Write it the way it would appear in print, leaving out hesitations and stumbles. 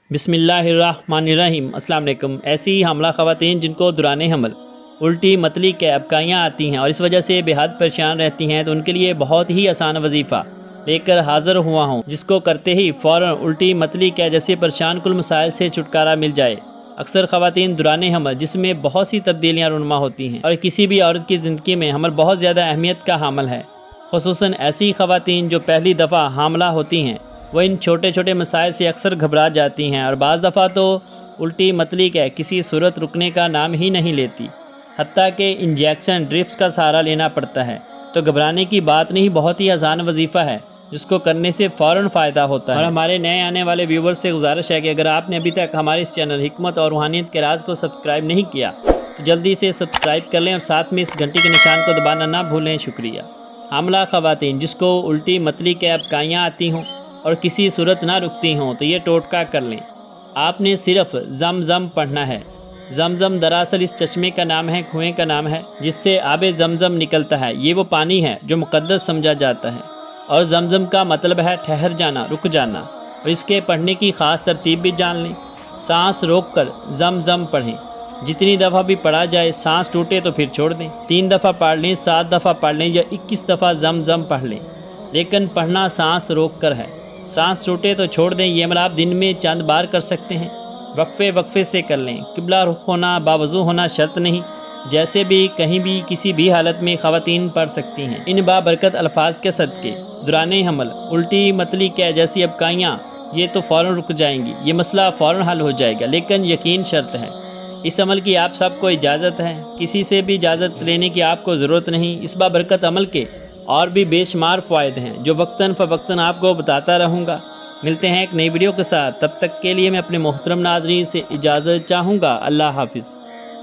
बिस्मिल्लाहिर्रहमानिर्रहीम। अस्सलाम वालेकुम। ऐसी ही हामला ख़वातीन जिनको दौरान हमल उल्टी मतली के अबकाइयाँ आती हैं और इस वजह से बेहद परेशान रहती हैं, तो उनके लिए बहुत ही आसान वजीफ़ा लेकर हाज़िर हुआ हूँ, जिसको करते ही फ़ौरन उल्टी मतली के जैसे परेशान कुल मसाइल से छुटकारा मिल जाए। अक्सर ख़वातीन दौरान हमल जिसमें बहुत सी तब्दीलियाँ रुनमा होती हैं और किसी भी औरत की ज़िंदगी में हमल बहुत ज़्यादा अहमियत का हामल है। ख़ुसूसन ऐसी ख़वातीन जो पहली दफ़ा हामला होती हैं, वो इन छोटे छोटे मसाइल से अक्सर घबरा जाती हैं और बाज़ दफ़ा तो उल्टी मतली के किसी सूरत रुकने का नाम ही नहीं लेती, हत्ता कि इंजेक्शन ड्रिप्स का सहारा लेना पड़ता है। तो घबराने की बात नहीं, बहुत ही आसान वजीफ़ा है जिसको करने से फ़ौरन फ़ायदा होता है। और हमारे नए आने वाले व्यूवर्स से गुजारिश है कि अगर आपने अभी तक हमारे इस चैनल हिकमत और रूहानियत के राज को सब्सक्राइब नहीं किया तो जल्दी से सब्सक्राइब कर लें और साथ में इस घंटी के निशान को दबाना ना भूलें। शुक्रिया। हामला ख़वातीन जिसको उल्टी मतली के अबकाइयाँ आती हों और किसी सूरत ना रुकती हों, तो ये टोटका कर लें। आपने सिर्फ ज़मज़म पढ़ना है। ज़मज़म दरअसल इस चश्मे का नाम है, कुएँ का नाम है, जिससे आबे ज़मज़म निकलता है। ये वो पानी है जो मुक़द्दस समझा जाता है और ज़मज़म का मतलब है ठहर जाना, रुक जाना। और इसके पढ़ने की ख़ास तरतीब भी जान लें। सांस रोक कर ज़मज़म पढ़ें। जितनी दफ़ा भी पढ़ा जाए, सांस टूटे तो फिर छोड़ दें। 3 दफ़ा पढ़ लें, 7 दफ़ा पढ़ लें या 21 दफ़ा ज़मज़म पढ़ लें, लेकिन पढ़ना सांस रोक कर है। सांस टूटे तो छोड़ दें। ये अमल आप दिन में चंद बार कर सकते हैं। वक्फे वक्फे से कर लें। किबला रुख होना, बावजू होना शर्त नहीं, जैसे भी कहीं भी किसी भी हालत में ख़वातीन पढ़ सकती हैं। इन बाबरकत अल्फाज के सदक़े दौरान हमल उल्टी मतली के जैसी अबकाइयाँ ये तो फ़ौरन रुक जाएंगी, ये मसला फ़ौरन हल हो जाएगा, लेकिन यकीन शर्त है। इस अमल की आप सबको इजाज़त है, किसी से भी इजाज़त लेने की आपको ज़रूरत नहीं। इस बाबरकत अमल के और भी बेशुमार फ़ायदे हैं जो वक्तन फ़वक्तन आपको बताता रहूँगा। मिलते हैं एक नई वीडियो के साथ, तब तक के लिए मैं अपने मोहतरम नाज़रीन से इजाज़त चाहूँगा। अल्लाह हाफ़िज़।